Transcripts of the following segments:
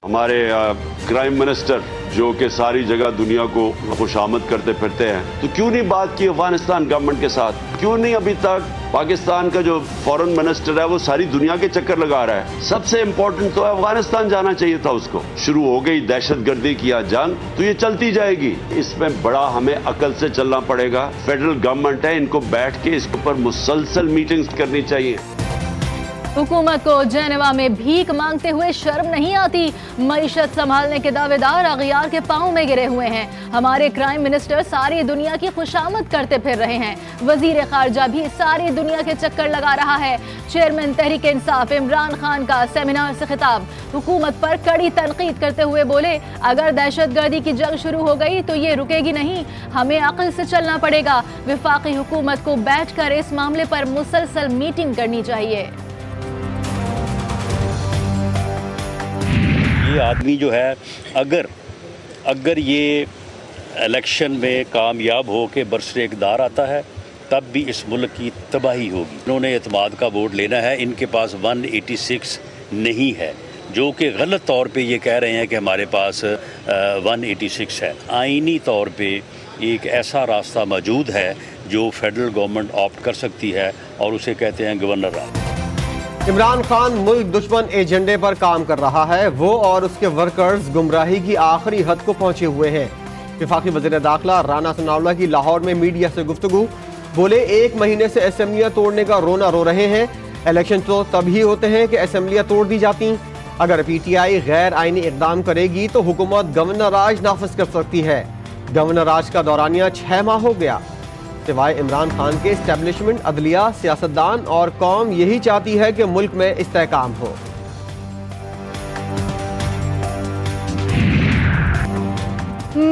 हमारे crime minister जो कि सारी जगह दुनिया को खुशामद करते फिरते हैं, तो क्यों नहीं बात की अफगानिस्तान गवर्नमेंट के साथ? क्यों नहीं अभी तक पाकिस्तान का जो फॉरेन मिनिस्टर है वो सारी दुनिया के चक्कर लगा रहा है? सबसे इंपॉर्टेंट तो अफगानिस्तान जाना चाहिए था उसको। शुरू हो गई दहशतगर्दी की जंग, तो ये चलती जाएगी। इसमें बड़ा हमें अकल से चलना पड़ेगा। फेडरल गवर्नमेंट है, इनको बैठ के इसके ऊपर मुसलसल मीटिंग्स करनी चाहिए। हुकूमत को जेनेवा में भीख मांगते हुए शर्म नहीं आती। मईशत संभालने के दावेदार अगयार के पांव में गिरे हुए हैं। हमारे क्राइम मिनिस्टर सारी दुनिया की खुशामद करते फिर रहे हैं। वजीर खारजा भी सारी दुनिया के चक्कर लगा रहा है। चेयरमैन तहरीक इंसाफ इमरान खान का सेमिनार से खिताब, हुकूमत पर कड़ी तनकीद करते हुए बोले, अगर दहशतगर्दी की जंग शुरू हो गई तो ये रुकेगी नहीं, हमें अक्ल से चलना पड़ेगा। विफाकी हुकूमत को बैठकर इस मामले पर मुसलसल मीटिंग करनी चाहिए। ये आदमी जो है अगर ये इलेक्शन में कामयाब हो के बरसरे इक़्तिदार आता है तब भी इस मुल्क की तबाही होगी। इन्होंने एतमाद का वोट लेना है। इनके पास 186 नहीं है, जो कि गलत तौर पे ये कह रहे हैं कि हमारे पास 186 है। आईनी तौर पे एक ऐसा रास्ता मौजूद है जो फेडरल गवर्नमेंट ऑप्ट कर सकती है और उसे कहते हैं गवर्नर राज। इमरान खान मुल्क दुश्मन एजेंडे पर काम कर रहा है। वो और उसके वर्कर्स गुमराही की आखिरी हद को पहुंचे हुए हैं। वफाकी वज़ीर दाखिला राना सनाउल्लाह की लाहौर में मीडिया से गुफ्तगू, बोले 1 महीने से असेंबलियां तोड़ने का रोना रो रहे हैं। इलेक्शन तो तभी होते हैं कि असेंबलियां तोड़ दी जाती। अगर PTI गैर आईनी इकदाम करेगी तो हुकूमत गवर्नर राज नाफिज कर सकती है। गवर्नर राज का दौरानिया 6 माह हो गया। सिवाय इमरान खान के एस्टेब्लिशमेंट, अदलिया, सियासतदान और कौम यही चाहती है कि मुल्क में इस्तेहकाम हो।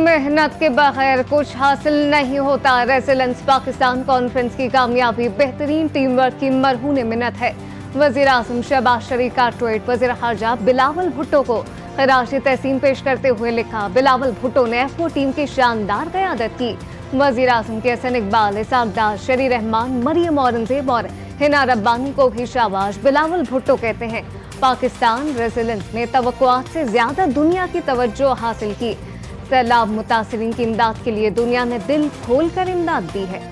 मेहनत के बगैर कुछ हासिल नहीं होता। रेजिलेंस पाकिस्तान कॉन्फ्रेंस की कामयाबी बेहतरीन टीम वर्क की मरहून मिन्नत है। वज़ीर आज़म शहबाज शरीफ का ट्वीट वज़ीर खारजा बिलावल भुट्टो को खराज तहसीन पेश करते हुए लिखा, बिलावल भुट्टो ने F4 टीम की शानदार क़यादत की। वज़ीर आज़म के हसन इकबाल, इसाकदार, शरी रहमान, मरियम औरंगजेब और हिना रब्बानी को भी शाबाश। बिलावल भुट्टो कहते हैं, पाकिस्तान रेजिलेंस ने तवक्कुआत से ज्यादा दुनिया की तवज्जो हासिल की। सैलाब मुतासिरीन की इमदाद के लिए दुनिया ने दिल खोल कर इमदाद दी है।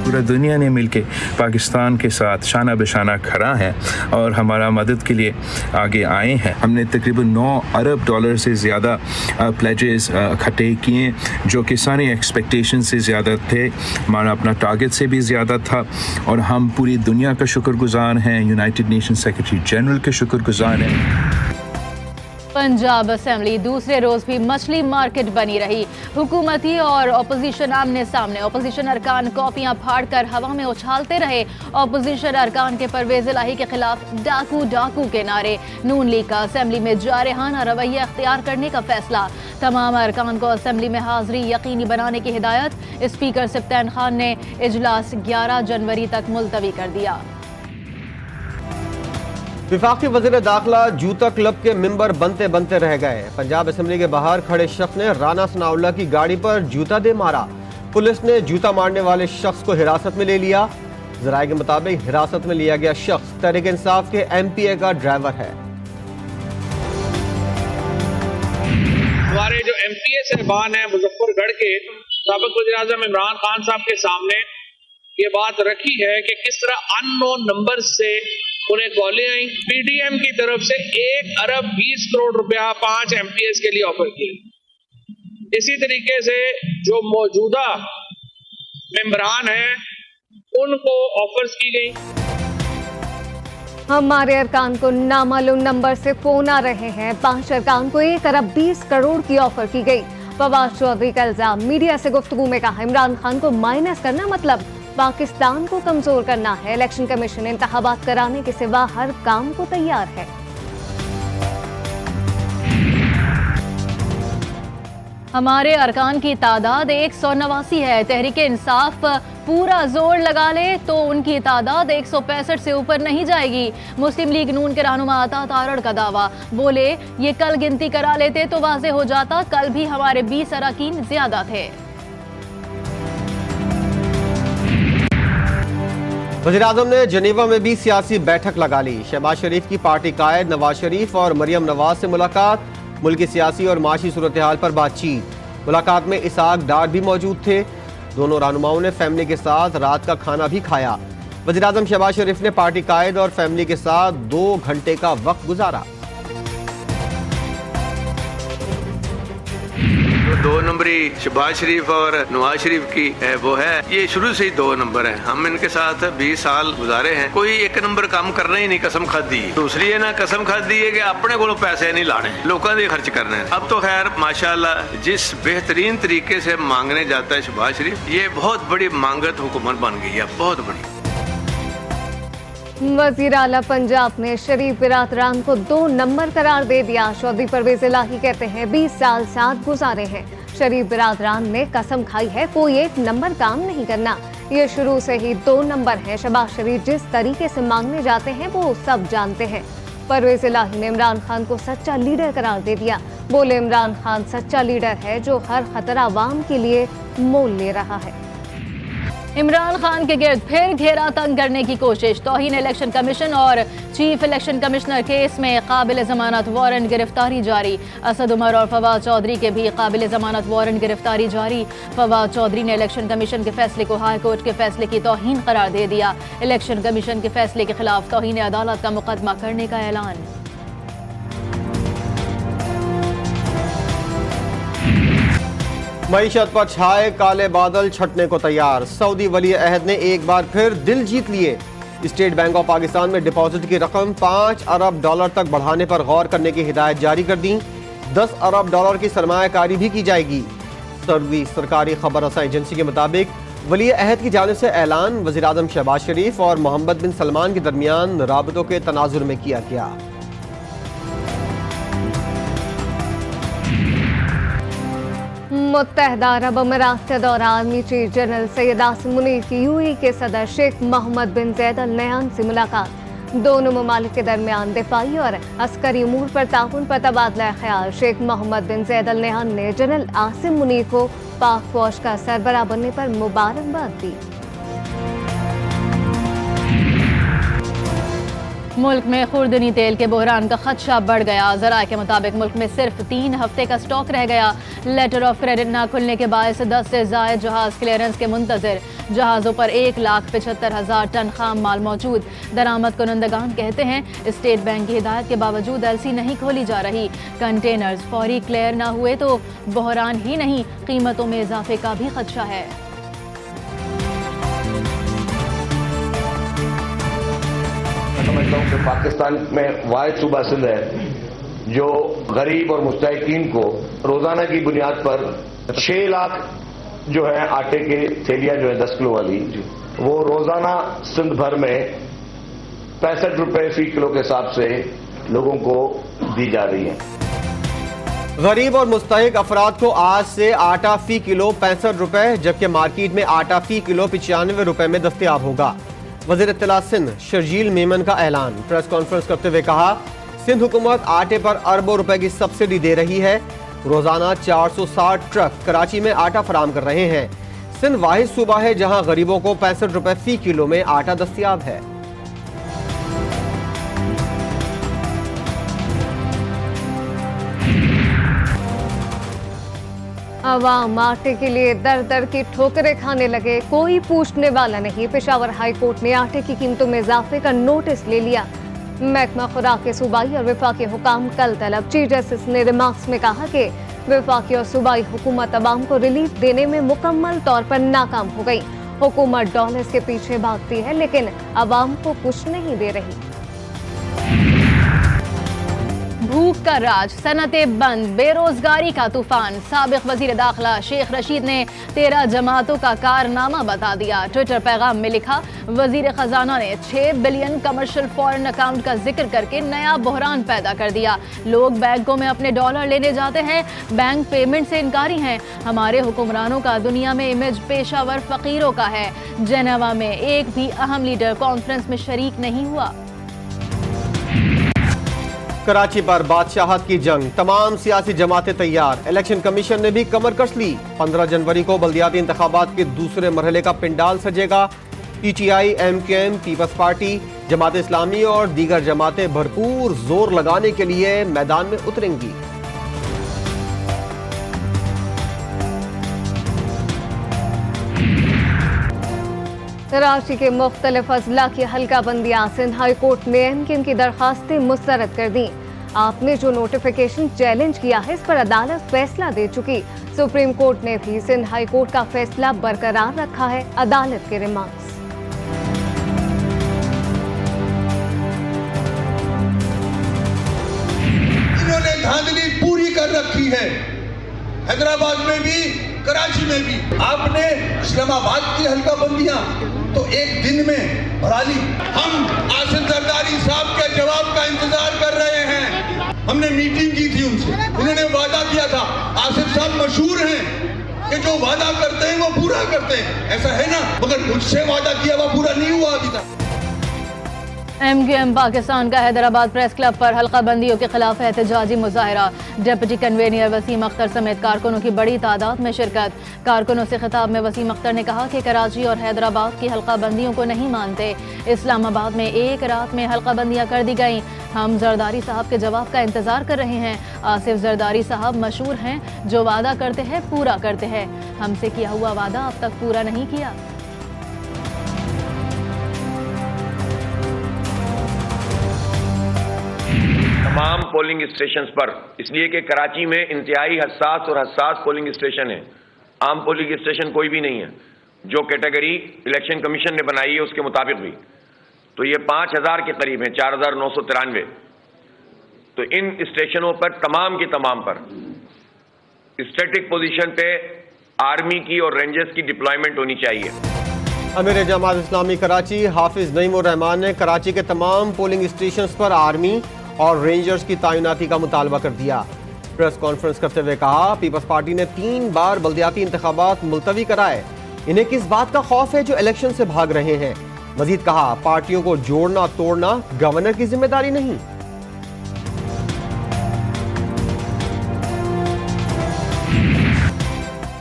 पूरा दुनिया ने मिलके पाकिस्तान के साथ शाना बशाना खड़ा है और हमारा मदद के लिए आगे आए हैं। हमने तकरीबन $9 अरब से ज़्यादा प्लेजेस इकट्ठे किए, जो कि सारी एक्सपेक्टेशन से ज़्यादा थे। हमारा अपना टारगेट से भी ज़्यादा था और हम पूरी दुनिया का शुक्रगुजार हैं। यूनाइटेड नेशन सेक्रेटरी जनरल के शुक्रगुजार हैं। पंजाब असेंबली दूसरे रोज भी मछली मार्केट बनी रही। हुकूमती और अपोजिशन आमने सामने। अपोजिशन अरकान कॉपियां फाड़कर हवा में उछालते रहे। अपोजिशन अरकान के परवेज इलाही के खिलाफ डाकू डाकू के नारे। नून लीग का असेंबली में जारहाना रवैया अख्तियार करने का फैसला। तमाम अरकान को असेंबली में हाजिरी यकीनी बनाने की हिदायत। स्पीकर सिप्तैन खान ने इजलास 11 जनवरी तक मुलतवी कर दिया। विफाकी वज़ीर दाखिला जूता क्लब के मेंबर बनते बनते रह गए। पंजाब असेंबली के बाहर खड़े शख्स ने राना सनाउल्लाह की गाड़ी पर जूता दे मारा। पुलिस ने जूता मारने वाले शख्स को हिरासत में ले लिया। ज़राए के मुताबिक हिरासत में लिया गया शख्स तहरीक इंसाफ के MPA का ड्राइवर है। हमारे जो MPA साहबान हैं मुजफ्फरगढ़ के, साबिक वज़ीर आज़म इमरान खान साहब के सामने ये बात रखी है कि किस तरह अननोन नंबर से उन्हें कॉलें आई। PDM की तरफ से 1 अरब 20 करोड़ रुपया 5 MPS के लिए ऑफर किया। इसी तरीके से जो मौजूदा मेंबरान हैं उनको ऑफर्स की गई। हमारे अरकान को नामालूम नंबर से फोन आ रहे हैं। 5 अरकान को 1 अरब 20 करोड़ की ऑफर की गई। फवाद चौधरी का इल्जाम, मीडिया से गुफ्तगू में कहा, इमरान खान को माइनस करना मतलब पाकिस्तान को कमजोर करना है। इलेक्शन कमीशन इंतखाबात कराने के सिवा हर काम को तैयार है। हमारे अरकान की तादाद 189 है। तहरीक इंसाफ पूरा जोर लगा ले तो उनकी तादाद 165 से ऊपर नहीं जाएगी। मुस्लिम लीग नून के रहनुमा अता तारड़ का दावा, बोले ये कल गिनती करा लेते तो वाजे हो जाता, कल भी हमारे 20 अरकान ज्यादा थे। वज़ीर-ए-आज़म ने जनेवा में भी सियासी बैठक लगा ली। शहबाज शरीफ की पार्टी कायद नवाज शरीफ और मरियम नवाज से मुलाकात, मुल्क की सियासी और माशी सूरत हाल पर बातचीत। मुलाकात में इसहाक डार भी मौजूद थे। दोनों रहनुमाओं ने फैमिली के साथ रात का खाना भी खाया। वज़ीर-ए-आज़म शहबाज शरीफ ने पार्टी कायद और फैमिली के साथ 2 घंटे का वक्त गुजारा। 2 नंबरी शहबाज शरीफ और नवाज शरीफ की है वो है, ये शुरू से ही 2 नंबर है। हम इनके साथ 20 साल गुजारे हैं, कोई 1 नंबर काम करना ही नहीं, कसम खादी। दूसरी है ना, कसम खादी है कि अपने को पैसे नहीं लाने, लोगों के खर्च करने हैं। अब तो खैर माशाल्लाह जिस बेहतरीन तरीके से मांगने जाता है शहबाज शरीफ, ये बहुत बड़ी मांगत हुकूमत बन गई है, बहुत बड़ी। वजीर आला पंजाब ने शरीफ बिरादरान को 2 नंबर करार दे दिया। चौधरी परवेज इलाही कहते हैं 20 साल साथ गुजारे हैं। शरीफ बिरादरान ने कसम खाई है कोई 1 नंबर काम नहीं करना, ये शुरू से ही 2 नंबर है। शहबाज शरीफ जिस तरीके से मांगने जाते हैं वो सब जानते हैं। परवेज इलाही ने इमरान खान को सच्चा लीडर करार दे दिया। बोले इमरान खान सच्चा लीडर है जो हर खतरा आवाम के लिए मोल ले रहा है। इमरान खान के गिर्द फिर घेरा तंग करने की कोशिश। तौहीन इलेक्शन कमीशन और चीफ इलेक्शन कमिश्नर केस में काबिल जमानत वारंट गिरफ्तारी जारी। असद उमर और फवाद चौधरी के भी काबिल जमानत वारंट गिरफ्तारी जारी। फवाद चौधरी ने इलेक्शन कमीशन के फैसले को हाई कोर्ट के फैसले की तौहीन करार दे दिया। इलेक्शन कमीशन के फैसले के खिलाफ तौहीन अदालत का मुकदमा करने का ऐलान। मईशत पर छाए काले बादल छटने को तैयार। सऊदी वली अहद ने एक बार फिर दिल जीत लिए। स्टेट बैंक ऑफ पाकिस्तान में डिपॉजिट की रकम $5 अरब तक बढ़ाने पर गौर करने की हिदायत जारी कर दी। $10 अरब की सरमायाकारी भी की जाएगी। सऊदी सरकारी खबर रसा एजेंसी के मुताबिक वली अहद की जानिब से ऐलान वज़ीर-ए-आज़म शहबाज शरीफ और मोहम्मद बिन सलमान के दरमियान राबतों के तनाजुर में किया गया। मुत्तहदा अरब अमीरात के दौरान army chief general Syed Asim Munir की यूएई के सदर शेख मोहम्मद बिन जैद अल नहयान से मुलाकात। दोनों ममालिक के दरमियान दिफाई और अस्करी अमूर पर ताउन पर तबादला ख्याल। शेख मोहम्मद बिन जैद अल नहयान ने जनरल आसिम मुनीर को पाक फौज का सरबराह बनने पर मुबारकबाद दी। मुल्क में खुर्दनी तेल के बहरान का खदशा बढ़ गया। ज़राए के मुताबिक मुल्क में सिर्फ 3 हफ्ते का स्टॉक रह गया। लेटर ऑफ क्रेडिट न खुलने के बायस 10 से ज़ायद जहाज क्लियरेंस के मुंतज़िर। जहाज़ों पर 1,75,000 टन खाम माल मौजूद। दरामद कुनंदगान कहते हैं स्टेट बैंक की हिदायत के बावजूद एलसी नहीं खोली जा रही। कंटेनर्स फौरी क्लियर न हुए तो बहरान ही नहीं, कीमतों में इजाफे का भी खदशा है। समझता हूँ कि पाकिस्तान में वाहिद सूबा सिंध है जो गरीब और मुस्तहिकीन को रोजाना की बुनियाद पर 6 लाख जो है आटे के थैलियां जो है 10 किलो वाली, वो रोजाना सिंध भर में 65 रुपए फी किलो के हिसाब से लोगों को दी जा रही है। गरीब और मुस्तहिक अफराद को आज से आटा फी किलो 65 रुपए, जबकि मार्केट में आटा फी किलो 95 रुपए में दस्तयाब होगा। वज़ीर इत्तलात सिंध शर्जील मेमन का ऐलान। प्रेस कॉन्फ्रेंस करते हुए कहा सिंध हुकूमत आटे पर अरबों रुपए की सब्सिडी दे रही है। रोजाना 460 ट्रक कराची में आटा फराम कर रहे हैं। सिंध वाहिद सूबा है जहां गरीबों को 65 रुपए फी किलो में आटा दस्तयाब है। अवाम आटे के लिए दर दर की ठोकरें खाने लगे, कोई पूछने वाला नहीं। पेशावर हाई कोर्ट ने आटे की कीमतों में इजाफे का नोटिस ले लिया। महकमा खुराक के सूबाई और वफाकी हुकाम कल तलब। चीफ जस्टिस ने रिमार्क्स में कहा कि वफाकी और सूबाई हुकूमत अवाम को रिलीफ देने में मुकम्मल तौर पर नाकाम हो गई। हुकूमत डॉलर्स के पीछे भागती है लेकिन अवाम को कुछ नहीं दे रही। भूख का राज, सनतें बंद, बेरोजगारी का तूफान। साबिक वजीर दाखिला शेख रशीद ने 13 जमातों का कारनामा बता दिया। ट्विटर पैगाम में लिखा वजीर खजाना ने 6 बिलियन कमर्शियल फॉरेन अकाउंट का जिक्र करके नया बहरान पैदा कर दिया। लोग बैंकों में अपने डॉलर लेने जाते हैं, बैंक पेमेंट से इनकारी हैं। हमारे हुक्मरानों का दुनिया में इमेज पेशावर फकीरों का है। जेनेवा में एक भी अहम लीडर कॉन्फ्रेंस में शरीक नहीं हुआ। कराची पर बादशाहत की जंग, तमाम सियासी जमातें तैयार। इलेक्शन कमीशन ने भी कमर कस ली। 15 जनवरी को बल्दियाती इंतखाबात के दूसरे मरहले का पिंडाल सजेगा। PTI, MKM, peoples party, Jamaat Islami और दीगर जमातें भरपूर जोर लगाने के लिए मैदान में उतरेंगी। कराची के मुख्तलिफ अजला की हल्का बंदियां सिंध हाई कोर्ट ने MKM की दरखास्तें मुस्तरद कर दी। आपने जो नोटिफिकेशन चैलेंज किया है इस पर अदालत फैसला दे चुकी। सुप्रीम कोर्ट ने भी सिंध हाई कोर्ट का फैसला बरकरार रखा है। अदालत के रिमार्क्स। इन्होंने धांधली पूरी कर रखी है, हैदराबाद में भी, कराची में भी। आपने इस्लामाबाद की हल्का बंदियां तो एक दिन में भरा ली। हम आसिफ जरदारी साहब के जवाब का इंतजार कर रहे हैं। हमने मीटिंग की थी उनसे, उन्होंने वादा किया था। आसिफ साहब मशहूर हैं कि जो वादा करते हैं वो पूरा करते हैं, ऐसा है ना, मगर मुझसे वादा किया वो पूरा नहीं हुआ अभी तक। MKM पाकिस्तान का हैदराबाद प्रेस क्लब पर हल्का बंदियों के खिलाफ एहतजाजी मुजाहरा। डिप्टी कन्वेनियर वसीम अख्तर समेत कारकुनों की बड़ी तादाद में शिरकत। कारकुनों से खिताब में वसीम अख्तर ने कहा कि कराची और हैदराबाद की हल्का बंदियों को नहीं मानते। इस्लामाबाद में एक रात में हल्का बंदियां कर दी गईं। हम जरदारी साहब के जवाब का इंतजार कर रहे हैं। आसिफ जरदारी साहब मशहूर हैं, जो वादा करते हैं पूरा करते हैं। हमसे किया हुआ वादा अब तक पूरा नहीं किया। तमाम पोलिंग स्टेशन पर, इसलिए कि कराची में इंतहाई हसास पोलिंग स्टेशन है, आम पोलिंग स्टेशन कोई भी नहीं है। जो कैटेगरी इलेक्शन कमीशन ने बनाई है उसके मुताबिक भी तो ये 5000 के करीब हैं, 4993। तो इन स्टेशनों पर तमाम की तमाम पर स्टैटिक पोजीशन पे आर्मी की और रेंजर्स की डिप्लॉयमेंट होनी चाहिए। अमीर जमात इस्लामी कराची हाफिज नईमुर रहमान ने कराची के तमाम पोलिंग स्टेशंस पर आर्मी और रेंजर्स की तैनाती का मुतालबा कर दिया। प्रेस कॉन्फ्रेंस करते हुए कहा, पीपल्स पार्टी ने 3 बार बल्दियाती इंतखाबात मुलतवी कराए। इन्हें किस बात का खौफ है जो इलेक्शन से भाग रहे हैं। मजीद कहा, पार्टियों को जोड़ना तोड़ना गवर्नर की जिम्मेदारी नहीं।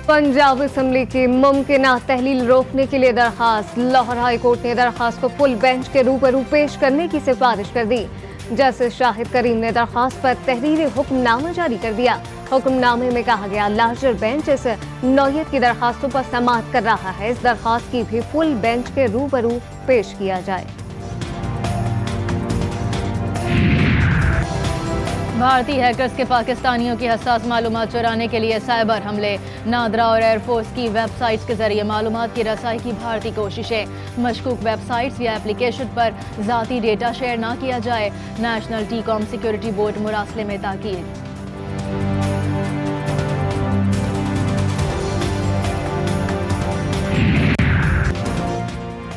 पंजाब असम्बली की मुमकिना तहलील रोकने के लिए दरखास्त। लाहौर हाई कोर्ट ने दरखास्त को फुल बेंच के रूबरू पेश करने की सिफारिश कर दी। जस्टिस शाहिद करीम ने दरखास्त पर तहरीरी हुक्मनामा जारी कर दिया। हुक्मनामे में कहा गया, लार्जर बेंच इस नौयत की दरखास्तों पर समाअत कर रहा है। इस दरखास्त की भी फुल बेंच के रूबरू पेश किया जाए। भारतीय हैकर्स के पाकिस्तानियों की हसास मालूमात चुराने के लिए साइबर हमले। नादरा और एयरफोर्स की वेबसाइट्स के जरिए मालूमात की रसाई की भारतीय कोशिशें। मशकूक वेबसाइट्स या एप्लीकेशन पर ज़ाती डेटा शेयर ना किया जाए। नेशनल टीकॉम सिक्योरिटी बोर्ड मुरासले में ताकीद।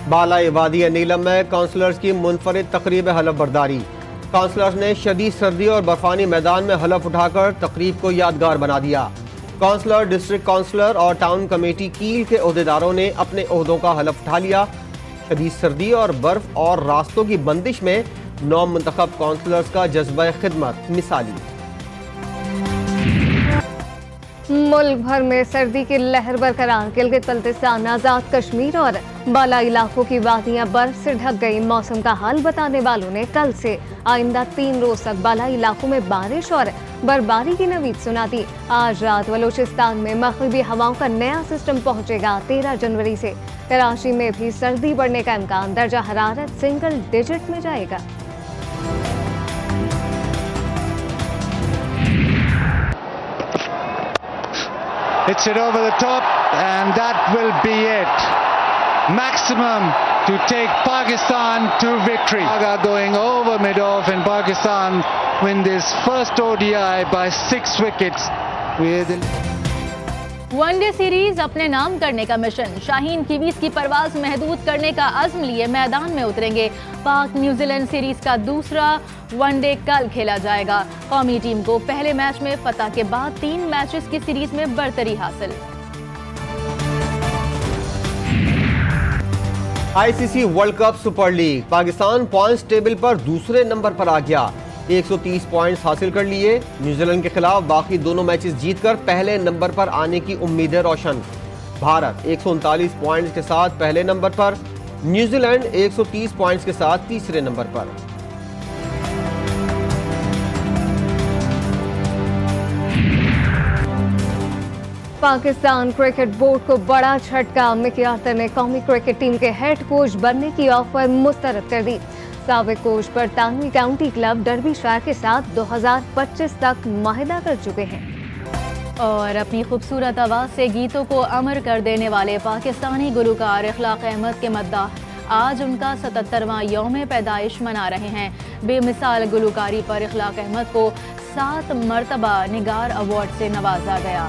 बालाई वादी नीलम में काउंसलर्स की मुनफरिद तकरीब हलफ बर्दारी। काउंसलर्स ने शदीद सर्दी और बर्फानी मैदान में हलफ उठाकर तकरीब को यादगार बना दिया। काउंसलर, डिस्ट्रिक्ट काउंसलर और टाउन कमेटी कील के ओहदेदारों ने अपने ओहदों का हलफ उठा लिया। शदीद सर्दी और बर्फ और रास्तों की बंदिश में नौ मुंतखब काउंसलर्स का जज्बा खिदमत मिसाली। मुल्क भर में सर्दी की लहर बरकरार। गिलगित बल्तिस्तान, आजाद कश्मीर और बाला इलाकों की वादियां बर्फ से ढक गई। मौसम का हाल बताने वालों ने कल से आइंदा 3 रोज तक बाला इलाकों में बारिश और बर्फबारी की नवीद सुना दी। आज रात बलूचिस्तान में मगरिबी हवाओं का नया सिस्टम पहुंचेगा 13 जनवरी से। कराची में भी सर्दी बढ़ने का इम्कान। दर्जा हरारत सिंगल डिजिट में जाएगा। It's it over the top and that will be it. Maximum to take Pakistan to victory. Going over mid-off and Pakistan win this first ODI by 6 wickets. One day series अपने नाम करने का mission. Shaheen Kiwis की परवाज महदूद करने का अज़्म लिए मैदान में उतरेंगे। पाक न्यूजीलैंड सीरीज का दूसरा वनडे कल खेला जाएगा। कौमी टीम को पहले मैच में फतह के बाद 3 मैचेस की सीरीज में बरतरी हासिल। ICC world cup super league. Pakistan points table पर दूसरे नंबर पर आ गया। 130 पॉइंट्स हासिल कर लिए। न्यूजीलैंड के खिलाफ बाकी दोनों मैचेस जीतकर पहले नंबर पर आने की उम्मीदें रोशन। भारत 139 पॉइंट्स के साथ पहले नंबर पर। न्यूजीलैंड 130 पॉइंट्स के साथ तीसरे नंबर पर। पाकिस्तान क्रिकेट बोर्ड को बड़ा झटका। मिकी आर्थर ने कौमी क्रिकेट टीम के हेड कोच बनने की ऑफर मुस्तरद कर दी। साबिक कोच बरतानवी काउंटी क्लब डर्बीशायर के साथ 2025 तक माहिदा कर चुके हैं। और अपनी खूबसूरत आवाज़ से गीतों को अमर कर देने वाले पाकिस्तानी गुलकार इखलाक अहमद के मद्दाह आज उनका 77वां यौम पैदाइश मना रहे हैं। बेमिसाल गुलकारी पर इखलाक अहमद को 7 मरतबा निगार अवार्ड से नवाजा गया।